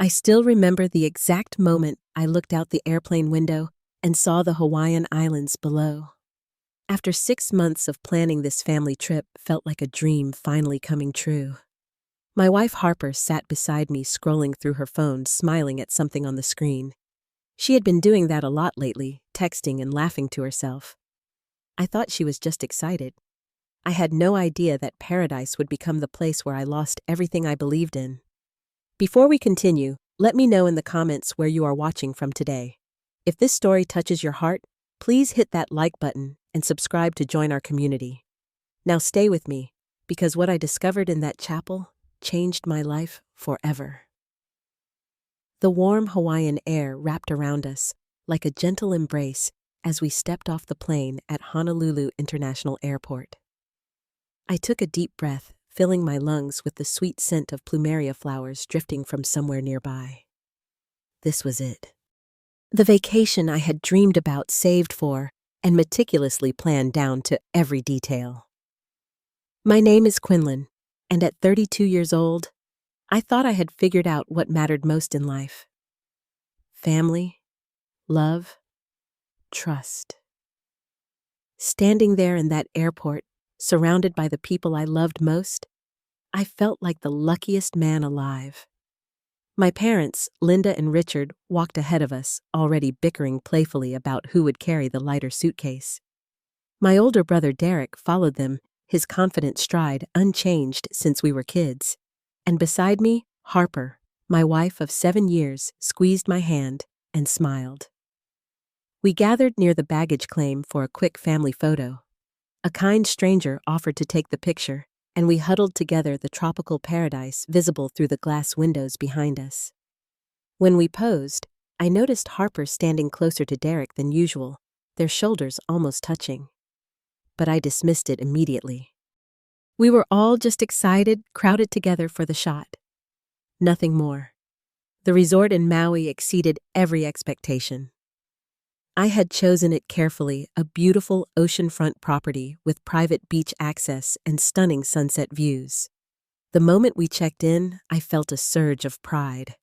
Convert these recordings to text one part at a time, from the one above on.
I still remember the exact moment I looked out the airplane window and saw the Hawaiian Islands below. After 6 months of planning, this family trip felt like a dream finally coming true. My wife Harper sat beside me, scrolling through her phone, smiling at something on the screen. She had been doing that a lot lately, texting and laughing to herself. I thought she was just excited. I had no idea that paradise would become the place where I lost everything I believed in. Before we continue, let me know in the comments where you are watching from today. If this story touches your heart, please hit that like button and subscribe to join our community. Now stay with me, because what I discovered in that chapel changed my life forever. The warm Hawaiian air wrapped around us like a gentle embrace as we stepped off the plane at Honolulu International Airport. I took a deep breath, filling my lungs with the sweet scent of plumeria flowers drifting from somewhere nearby. This was it. The vacation I had dreamed about, saved for, and meticulously planned down to every detail. My name is Quinlan, and at 32 years old, I thought I had figured out what mattered most in life. Family, love, trust. Standing there in that airport, surrounded by the people I loved most, I felt like the luckiest man alive. My parents, Linda and Richard, walked ahead of us, already bickering playfully about who would carry the lighter suitcase. My older brother Derek followed them, his confident stride unchanged since we were kids. And beside me, Harper, my wife of 7 years, squeezed my hand and smiled. We gathered near the baggage claim for a quick family photo. A kind stranger offered to take the picture, and we huddled together, the tropical paradise visible through the glass windows behind us. When we posed, I noticed Harper standing closer to Derek than usual, their shoulders almost touching. But I dismissed it immediately. We were all just excited, crowded together for the shot. Nothing more. The resort in Maui exceeded every expectation. I had chosen it carefully, a beautiful oceanfront property with private beach access and stunning sunset views. The moment we checked in, I felt a surge of pride.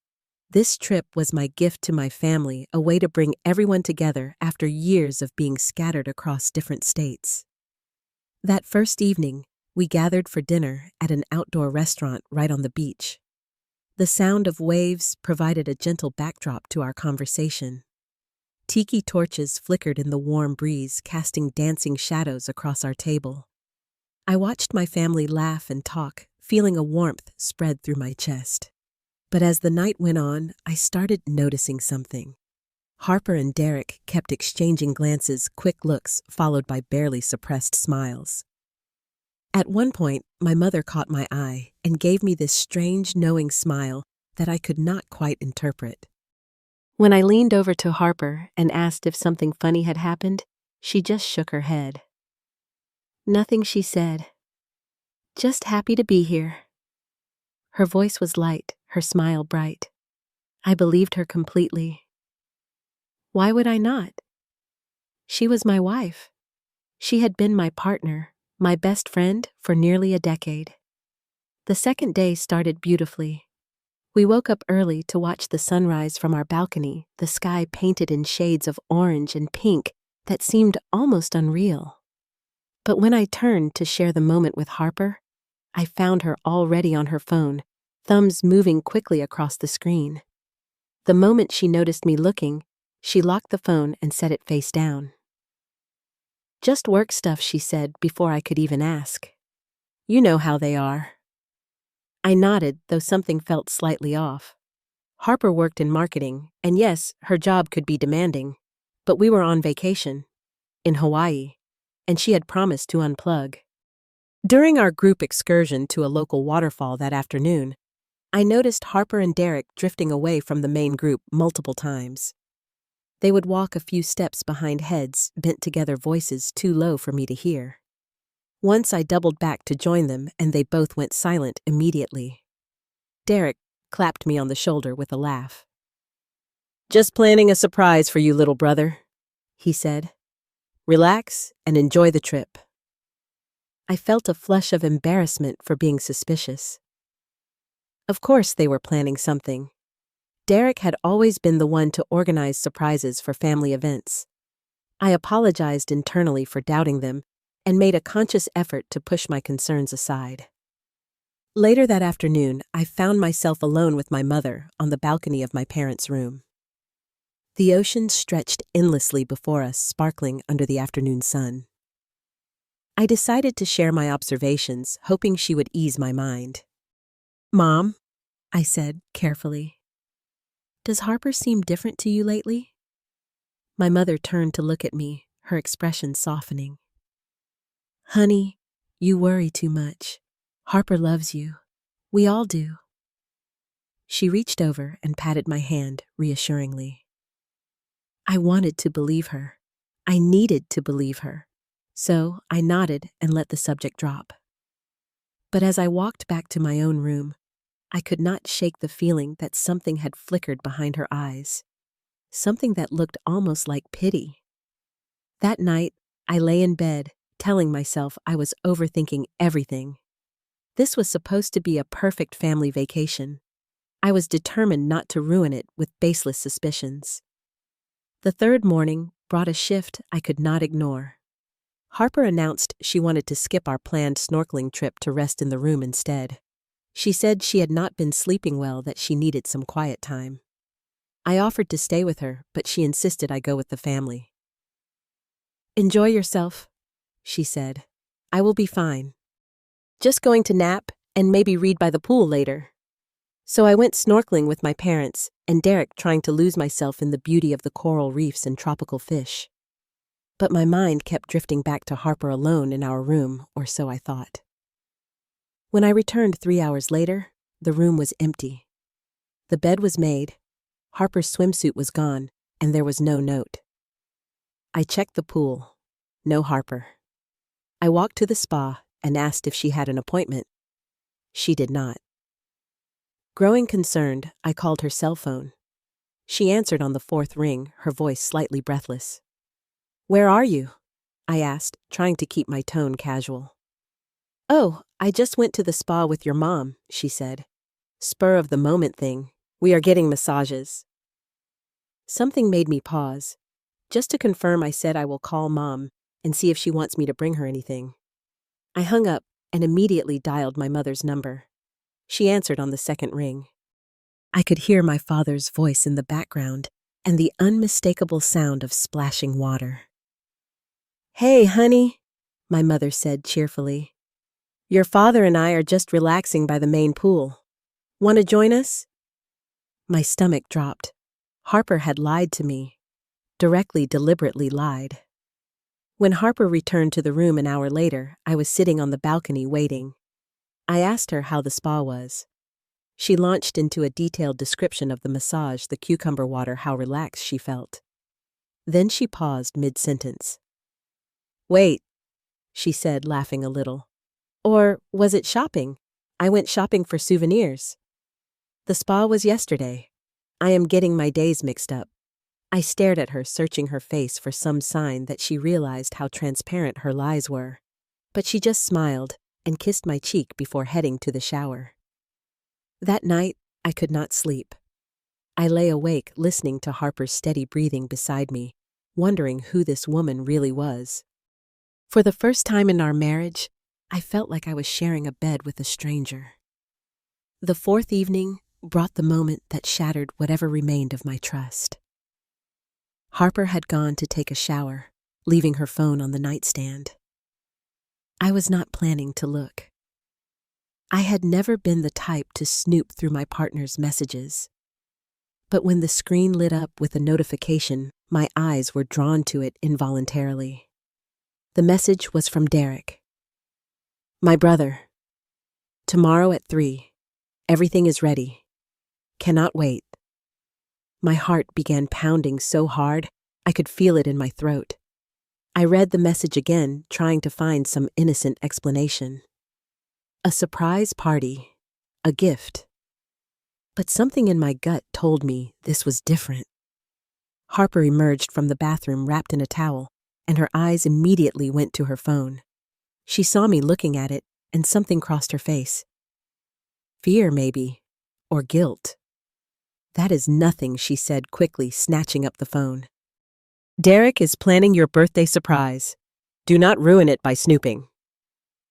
This trip was my gift to my family, a way to bring everyone together after years of being scattered across different states. That first evening, we gathered for dinner at an outdoor restaurant right on the beach. The sound of waves provided a gentle backdrop to our conversation. Tiki torches flickered in the warm breeze, casting dancing shadows across our table. I watched my family laugh and talk, feeling a warmth spread through my chest. But as the night went on, I started noticing something. Harper and Derek kept exchanging glances, quick looks, followed by barely suppressed smiles. At one point, my mother caught my eye and gave me this strange, knowing smile that I could not quite interpret. When I leaned over to Harper and asked if something funny had happened, she just shook her head. Nothing, she said. Just happy to be here. Her voice was light, her smile bright. I believed her completely. Why would I not? She was my wife. She had been my partner, my best friend for nearly a decade. The second day started beautifully. We woke up early to watch the sunrise from our balcony, the sky painted in shades of orange and pink that seemed almost unreal. But when I turned to share the moment with Harper, I found her already on her phone, thumbs moving quickly across the screen. The moment she noticed me looking, she locked the phone and set it face down. Just work stuff, she said before I could even ask. You know how they are. I nodded, though something felt slightly off. Harper worked in marketing, and yes, her job could be demanding. But we were on vacation, in Hawaii, and she had promised to unplug. During our group excursion to a local waterfall that afternoon, I noticed Harper and Derek drifting away from the main group multiple times. They would walk a few steps behind heads bent together, voices too low for me to hear. Once I doubled back to join them, and they both went silent immediately. Derek clapped me on the shoulder with a laugh. Just planning a surprise for you, little brother, he said. Relax and enjoy the trip. I felt a flush of embarrassment for being suspicious. Of course they were planning something. Derek had always been the one to organize surprises for family events. I apologized internally for doubting them and made a conscious effort to push my concerns aside. Later that afternoon, I found myself alone with my mother on the balcony of my parents' room. The ocean stretched endlessly before us, sparkling under the afternoon sun. I decided to share my observations, hoping she would ease my mind. "Mom," I said carefully, "does Harper seem different to you lately?" My mother turned to look at me, her expression softening. "Honey, you worry too much. Harper loves you. We all do." She reached over and patted my hand reassuringly. I wanted to believe her. I needed to believe her. So I nodded and let the subject drop. But as I walked back to my own room, I could not shake the feeling that something had flickered behind her eyes. Something that looked almost like pity. That night, I lay in bed, telling myself I was overthinking everything. This was supposed to be a perfect family vacation. I was determined not to ruin it with baseless suspicions. The third morning brought a shift I could not ignore. Harper announced she wanted to skip our planned snorkeling trip to rest in the room instead. She said she had not been sleeping well, that she needed some quiet time. I offered to stay with her, but she insisted I go with the family. "Enjoy yourself," she said. "I will be fine. Just going to nap and maybe read by the pool later." So I went snorkeling with my parents and Derek, trying to lose myself in the beauty of the coral reefs and tropical fish. But my mind kept drifting back to Harper alone in our room, or so I thought. When I returned 3 hours later, the room was empty. The bed was made, Harper's swimsuit was gone, and there was no note. I checked the pool. No Harper. I walked to the spa and asked if she had an appointment. She did not. Growing concerned, I called her cell phone. She answered on the fourth ring, her voice slightly breathless. "Where are you?" I asked, trying to keep my tone casual. "Oh, I just went to the spa with your mom," she said. "Spur of the moment thing. We are getting massages." Something made me pause. Just to confirm, I said I will call Mom and see if she wants me to bring her anything. I hung up and immediately dialed my mother's number. She answered on the second ring. I could hear my father's voice in the background and the unmistakable sound of splashing water. "Hey, honey," my mother said cheerfully. "Your father and I are just relaxing by the main pool. Want to join us?" My stomach dropped. Harper had lied to me. Deliberately lied. When Harper returned to the room an hour later, I was sitting on the balcony waiting. I asked her how the spa was. She launched into a detailed description of the massage, the cucumber water, how relaxed she felt. Then she paused mid-sentence. "Wait," she said, laughing a little. "Or was it shopping? I went shopping for souvenirs." "The spa was yesterday. I am getting my days mixed up." I stared at her, searching her face for some sign that she realized how transparent her lies were. But she just smiled and kissed my cheek before heading to the shower. That night, I could not sleep. I lay awake listening to Harper's steady breathing beside me, wondering who this woman really was. For the first time in our marriage, I felt like I was sharing a bed with a stranger. The fourth evening brought the moment that shattered whatever remained of my trust. Harper had gone to take a shower, leaving her phone on the nightstand. I was not planning to look. I had never been the type to snoop through my partner's messages. But when the screen lit up with a notification, my eyes were drawn to it involuntarily. The message was from Derek. "My brother. Tomorrow at 3. Everything is ready. Cannot wait." My heart began pounding so hard I could feel it in my throat. I read the message again, trying to find some innocent explanation. A surprise party. A gift. But something in my gut told me this was different. Harper emerged from the bathroom wrapped in a towel, and her eyes immediately went to her phone. She saw me looking at it, and something crossed her face. Fear, maybe, or guilt. That is nothing, she said quickly, snatching up the phone. Derek is planning your birthday surprise. Do not ruin it by snooping.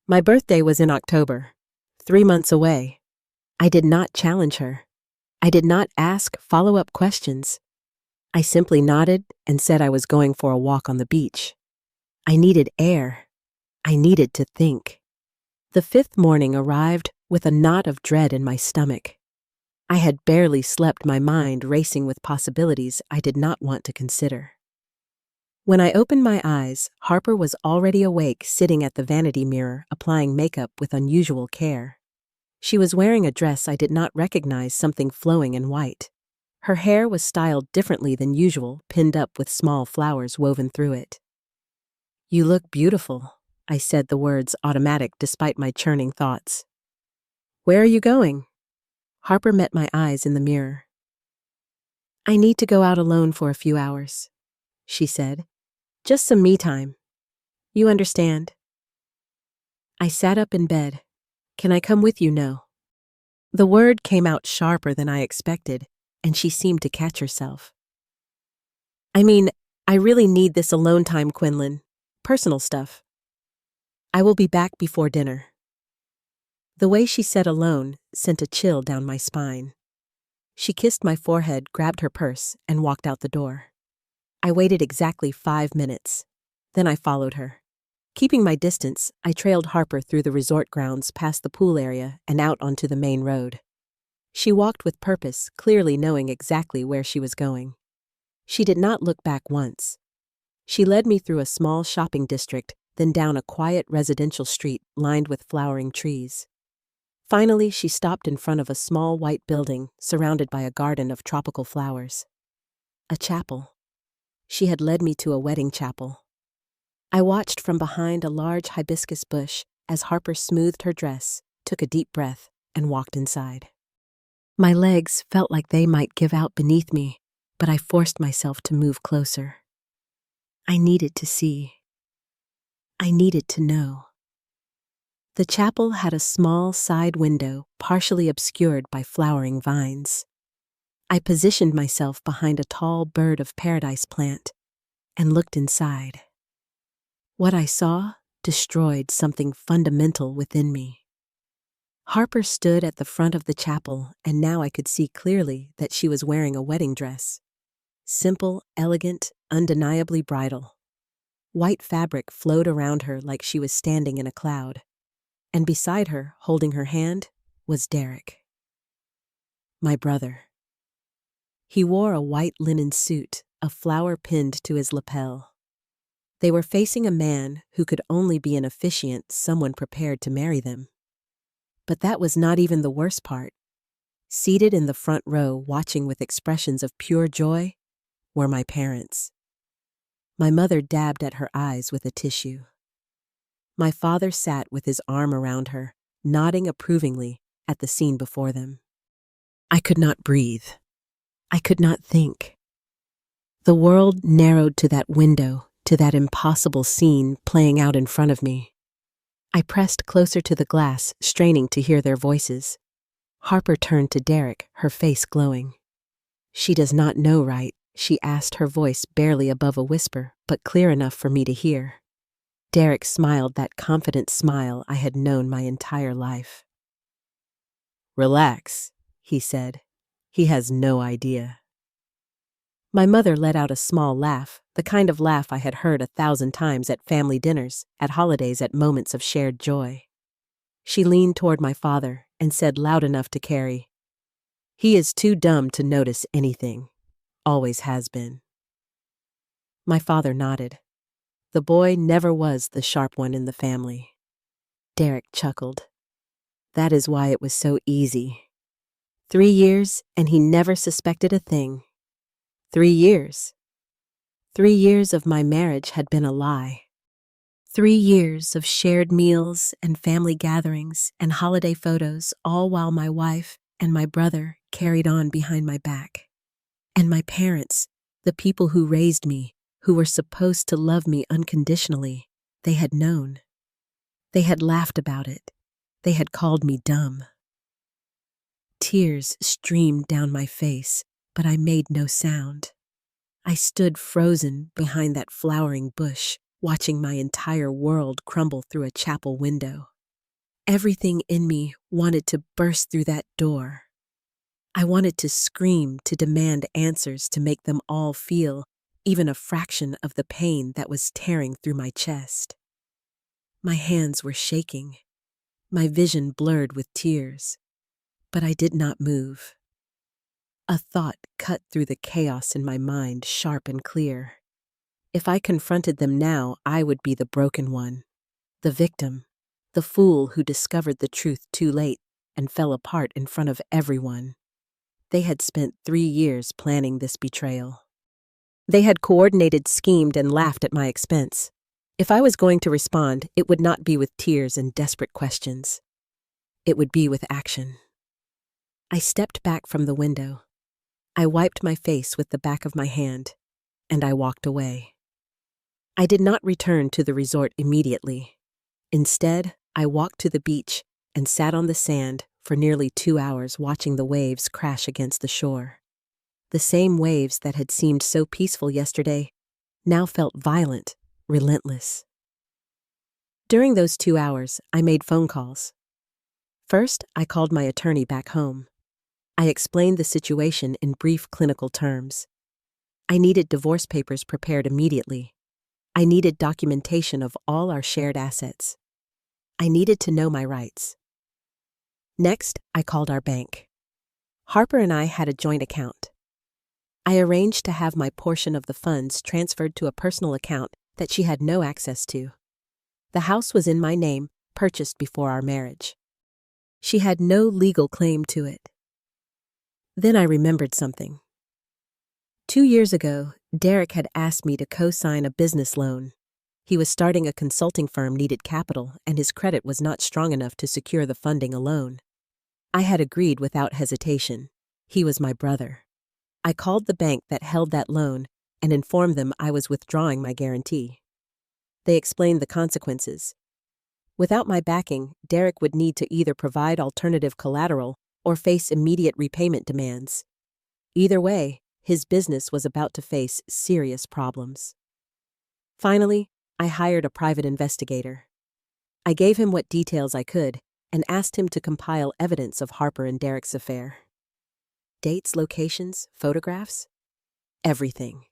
My birthday was in October, 3 months away. I did not challenge her. I did not ask follow-up questions. I simply nodded and said I was going for a walk on the beach. I needed air. I needed to think. The 5th morning arrived with a knot of dread in my stomach. I had barely slept, my mind racing with possibilities I did not want to consider. When I opened my eyes, Harper was already awake, sitting at the vanity mirror, applying makeup with unusual care. She was wearing a dress I did not recognize, something flowing in white. Her hair was styled differently than usual, pinned up with small flowers woven through it. You look beautiful, I said, the words automatic despite my churning thoughts. Where are you going? Harper met my eyes in the mirror. I need to go out alone for a few hours, she said. Just some me time. You understand? I sat up in bed. Can I come with you? No. The word came out sharper than I expected, and she seemed to catch herself. I mean, I really need this alone time, Quinlan. Personal stuff. I will be back before dinner. The way she said alone sent a chill down my spine. She kissed my forehead, grabbed her purse, and walked out the door. I waited exactly 5 minutes. Then I followed her. Keeping my distance, I trailed Harper through the resort grounds, past the pool area, and out onto the main road. She walked with purpose, clearly knowing exactly where she was going. She did not look back once. She led me through a small shopping district, then down a quiet residential street lined with flowering trees. Finally, she stopped in front of a small white building surrounded by a garden of tropical flowers. A chapel. She had led me to a wedding chapel. I watched from behind a large hibiscus bush as Harper smoothed her dress, took a deep breath, and walked inside. My legs felt like they might give out beneath me, but I forced myself to move closer. I needed to see. I needed to know. The chapel had a small side window partially obscured by flowering vines. I positioned myself behind a tall bird of paradise plant and looked inside. What I saw destroyed something fundamental within me. Harper stood at the front of the chapel, and now I could see clearly that she was wearing a wedding dress. Simple, elegant, undeniably bridal. White fabric flowed around her like she was standing in a cloud. And beside her, holding her hand, was Derek. My brother. He wore a white linen suit, a flower pinned to his lapel. They were facing a man who could only be an officiant, someone prepared to marry them. But that was not even the worst part. Seated in the front row, watching with expressions of pure joy, were my parents. My mother dabbed at her eyes with a tissue. My father sat with his arm around her, nodding approvingly at the scene before them. I could not breathe. I could not think. The world narrowed to that window, to that impossible scene playing out in front of me. I pressed closer to the glass, straining to hear their voices. Harper turned to Derek, her face glowing. She does not know, right? She asked, her voice barely above a whisper, but clear enough for me to hear. Derek smiled, that confident smile I had known my entire life. Relax, he said. He has no idea. My mother let out a small laugh, the kind of laugh I had heard 1,000 times at family dinners, at holidays, at moments of shared joy. She leaned toward my father and said loud enough to carry, "He is too dumb to notice anything. Always has been." My father nodded. The boy never was the sharp one in the family. Derek chuckled. That is why it was so easy. 3 years, and he never suspected a thing. 3 years. 3 years of my marriage had been a lie. 3 years of shared meals and family gatherings and holiday photos, all while my wife and my brother carried on behind my back. And my parents, the people who raised me, who were supposed to love me unconditionally, they had known. They had laughed about it. They had called me dumb. Tears streamed down my face, but I made no sound. I stood frozen behind that flowering bush, watching my entire world crumble through a chapel window. Everything in me wanted to burst through that door. I wanted to scream, to demand answers, to make them all feel even a fraction of the pain that was tearing through my chest. My hands were shaking, my vision blurred with tears, but I did not move. A thought cut through the chaos in my mind, sharp and clear. If I confronted them now, I would be the broken one, the victim, the fool who discovered the truth too late and fell apart in front of everyone. They had spent 3 years planning this betrayal. They had coordinated, schemed, and laughed at my expense. If I was going to respond, it would not be with tears and desperate questions. It would be with action. I stepped back from the window. I wiped my face with the back of my hand, and I walked away. I did not return to the resort immediately. Instead, I walked to the beach and sat on the sand for nearly 2 hours watching the waves crash against the shore. The same waves that had seemed so peaceful yesterday now felt violent, relentless. During those 2 hours, I made phone calls. First, I called my attorney back home. I explained the situation in brief clinical terms. I needed divorce papers prepared immediately. I needed documentation of all our shared assets. I needed to know my rights. Next, I called our bank. Harper and I had a joint account. I arranged to have my portion of the funds transferred to a personal account that she had no access to. The house was in my name, purchased before our marriage. She had no legal claim to it. Then I remembered something. 2 years ago, Derek had asked me to co-sign a business loan. He was starting a consulting firm, needed capital, and his credit was not strong enough to secure the funding alone. I had agreed without hesitation. He was my brother. I called the bank that held that loan and informed them I was withdrawing my guarantee. They explained the consequences. Without my backing, Derek would need to either provide alternative collateral or face immediate repayment demands. Either way, his business was about to face serious problems. Finally, I hired a private investigator. I gave him what details I could and asked him to compile evidence of Harper and Derek's affair. Dates, locations, photographs, everything.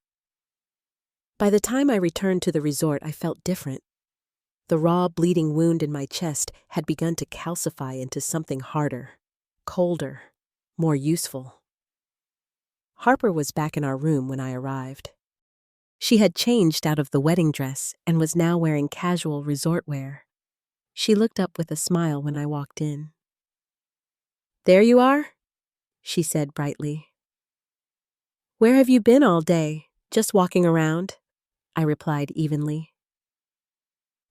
By the time I returned to the resort, I felt different. The raw, bleeding wound in my chest had begun to calcify into something harder, colder, more useful. Harper was back in our room when I arrived. She had changed out of the wedding dress and was now wearing casual resort wear. She looked up with a smile when I walked in. "There you are," she said brightly. "Where have you been all day? Just walking around?" I replied evenly.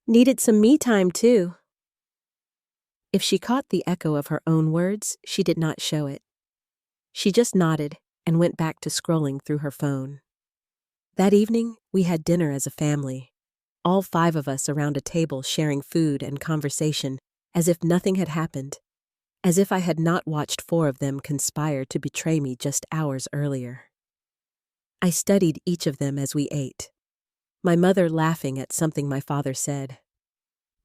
"Needed some me time, too." If she caught the echo of her own words, she did not show it. She just nodded and went back to scrolling through her phone. That evening, we had dinner as a family, all 5 of us around a table sharing food and conversation as if nothing had happened, as if I had not watched 4 of them conspire to betray me just hours earlier. I studied each of them as we ate. My mother laughing at something my father said.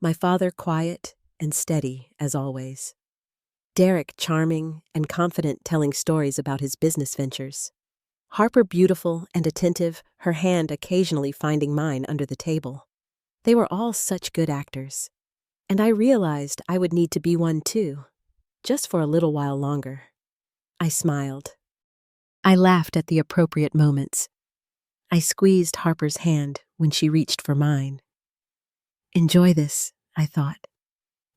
My father quiet and steady as always. Derek charming and confident, telling stories about his business ventures. Harper beautiful and attentive, her hand occasionally finding mine under the table. They were all such good actors. And I realized I would need to be one too, just for a little while longer. I smiled. I laughed at the appropriate moments. I squeezed Harper's hand when she reached for mine. "Enjoy this," I thought.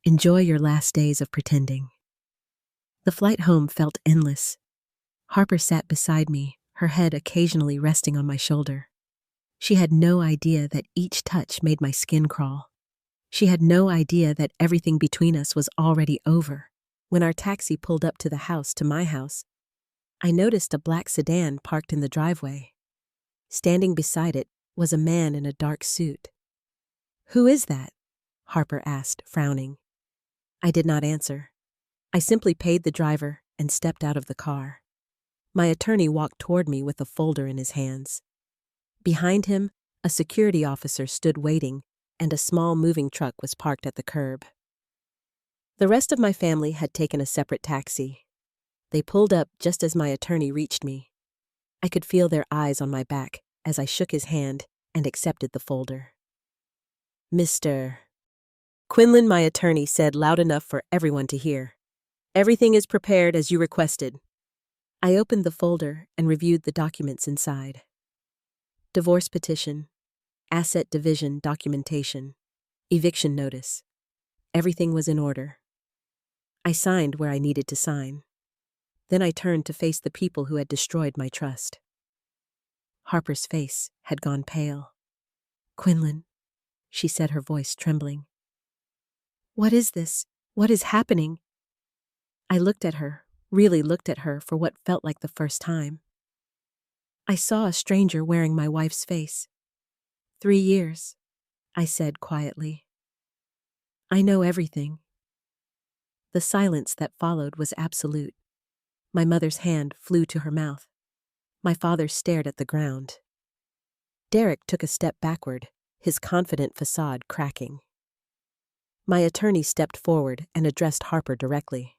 "Enjoy your last days of pretending." The flight home felt endless. Harper sat beside me, her head occasionally resting on my shoulder. She had no idea that each touch made my skin crawl. She had no idea that everything between us was already over. When our taxi pulled up to the house, to my house, I noticed a black sedan parked in the driveway. Standing beside it was a man in a dark suit. "Who is that?" Harper asked, frowning. I did not answer. I simply paid the driver and stepped out of the car. My attorney walked toward me with a folder in his hands. Behind him, a security officer stood waiting, and a small moving truck was parked at the curb. The rest of my family had taken a separate taxi. They pulled up just as my attorney reached me. I could feel their eyes on my back as I shook his hand and accepted the folder. Mr. Quinlan, my attorney said loud enough for everyone to hear. Everything is prepared as you requested. I opened the folder and reviewed the documents inside. Divorce petition, asset division documentation, eviction notice. Everything was in order. I signed where I needed to sign. Then I turned to face the people who had destroyed my trust. Harper's face had gone pale. Quinlan, she said, her voice trembling. What is this? What is happening? I looked at her, really looked at her for what felt like the first time. I saw a stranger wearing my wife's face. 3 years, I said quietly. I know everything. The silence that followed was absolute. My mother's hand flew to her mouth. My father stared at the ground. Derek took a step backward, his confident facade cracking. My attorney stepped forward and addressed Harper directly.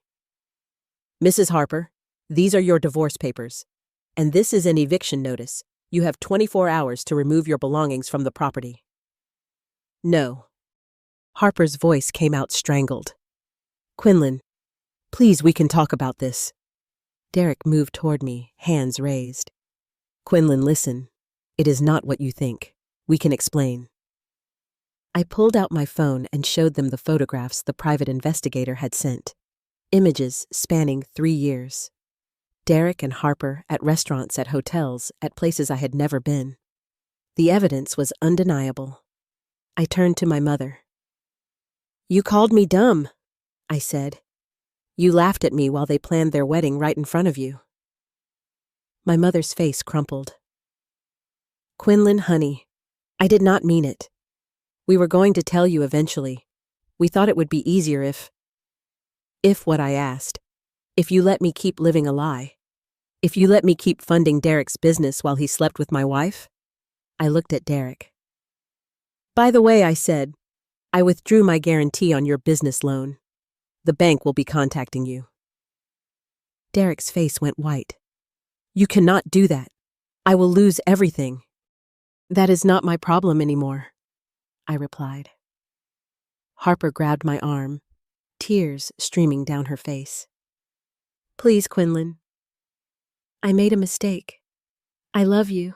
Mrs. Harper, these are your divorce papers, and this is an eviction notice. You have 24 hours to remove your belongings from the property. No. Harper's voice came out strangled. Quinlan, please, we can talk about this. Derek moved toward me, hands raised. Quinlan, listen. It is not what you think. We can explain. I pulled out my phone and showed them the photographs the private investigator had sent. Images spanning 3 years. Derek and Harper at restaurants, at hotels, at places I had never been. The evidence was undeniable. I turned to my mother. You called me dumb, I said. You laughed at me while they planned their wedding right in front of you. My mother's face crumpled. Quinlan, honey, I did not mean it. We were going to tell you eventually. We thought it would be easier if what I asked, if you let me keep living a lie, if you let me keep funding Derek's business while he slept with my wife. I looked at Derek. By the way, I said, I withdrew my guarantee on your business loan. The bank will be contacting you. Derek's face went white. You cannot do that. I will lose everything. That is not my problem anymore, I replied. Harper grabbed my arm, tears streaming down her face. Please, Quinlan. I made a mistake. I love you.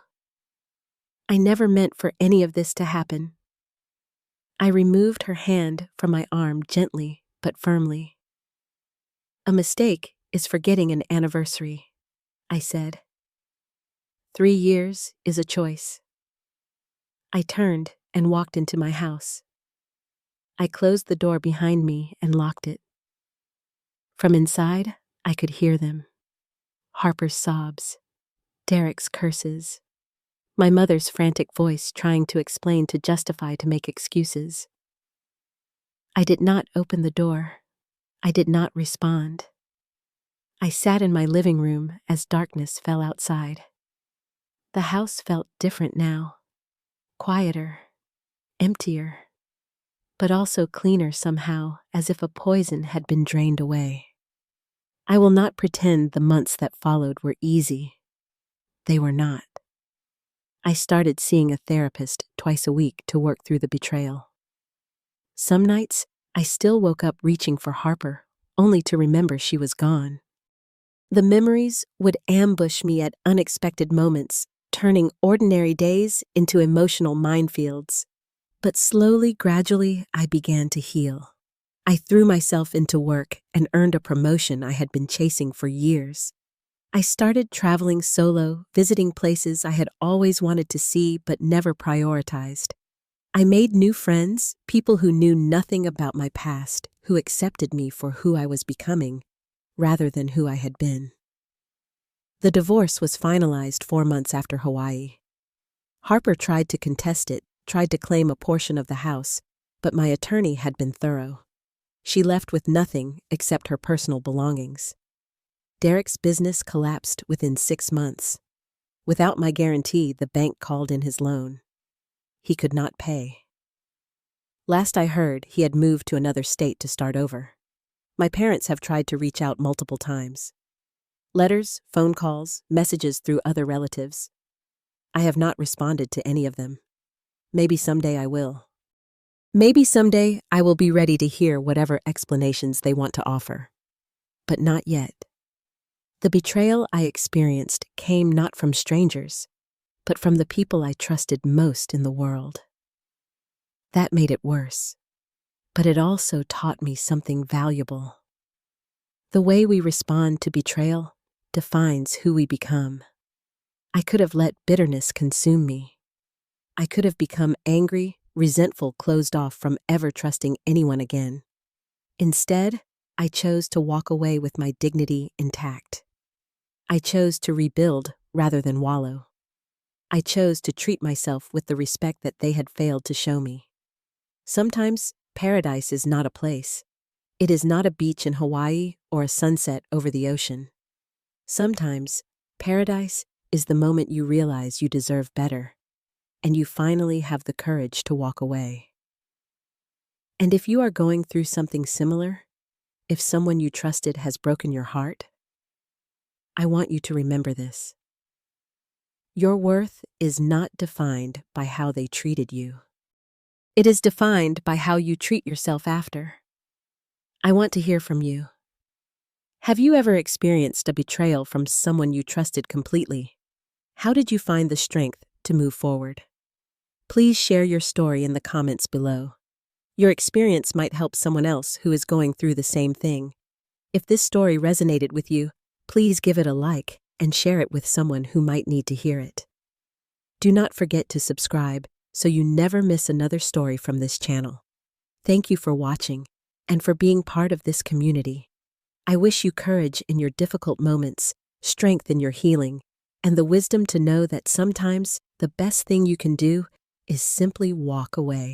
I never meant for any of this to happen. I removed her hand from my arm gently but firmly. A mistake is forgetting an anniversary, I said. 3 years is a choice. I turned and walked into my house. I closed the door behind me and locked it. From inside, I could hear them. Harper's sobs, Derek's curses, my mother's frantic voice trying to explain, to justify, to make excuses. I did not open the door. I did not respond. I sat in my living room as darkness fell outside. The house felt different now, quieter, emptier, but also cleaner somehow, as if a poison had been drained away. I will not pretend the months that followed were easy. They were not. I started seeing a therapist twice a week to work through the betrayal. Some nights, I still woke up reaching for Harper, only to remember she was gone. The memories would ambush me at unexpected moments, turning ordinary days into emotional minefields. But slowly, gradually, I began to heal. I threw myself into work and earned a promotion I had been chasing for years. I started traveling solo, visiting places I had always wanted to see but never prioritized. I made new friends, people who knew nothing about my past, who accepted me for who I was becoming, rather than who I had been. The divorce was finalized 4 months after Hawaii. Harper tried to contest it, tried to claim a portion of the house, but my attorney had been thorough. She left with nothing except her personal belongings. Derek's business collapsed within 6 months. Without my guarantee, the bank called in his loan. He could not pay. Last I heard, he had moved to another state to start over. My parents have tried to reach out multiple times. Letters, phone calls, messages through other relatives. I have not responded to any of them. Maybe someday I will. Maybe someday I will be ready to hear whatever explanations they want to offer. But not yet. The betrayal I experienced came not from strangers, but from the people I trusted most in the world. That made it worse, but it also taught me something valuable. The way we respond to betrayal defines who we become. I could have let bitterness consume me. I could have become angry, resentful, closed off from ever trusting anyone again. Instead, I chose to walk away with my dignity intact. I chose to rebuild rather than wallow. I chose to treat myself with the respect that they had failed to show me. Sometimes, paradise is not a place. It is not a beach in Hawaii or a sunset over the ocean. Sometimes, paradise is the moment you realize you deserve better, and you finally have the courage to walk away. And if you are going through something similar, if someone you trusted has broken your heart, I want you to remember this. Your worth is not defined by how they treated you. It is defined by how you treat yourself after. I want to hear from you. Have you ever experienced a betrayal from someone you trusted completely? How did you find the strength to move forward? Please share your story in the comments below. Your experience might help someone else who is going through the same thing. If this story resonated with you, please give it a like and share it with someone who might need to hear it. Do not forget to subscribe so you never miss another story from this channel. Thank you for watching and for being part of this community. I wish you courage in your difficult moments, strength in your healing, and the wisdom to know that sometimes the best thing you can do is simply walk away.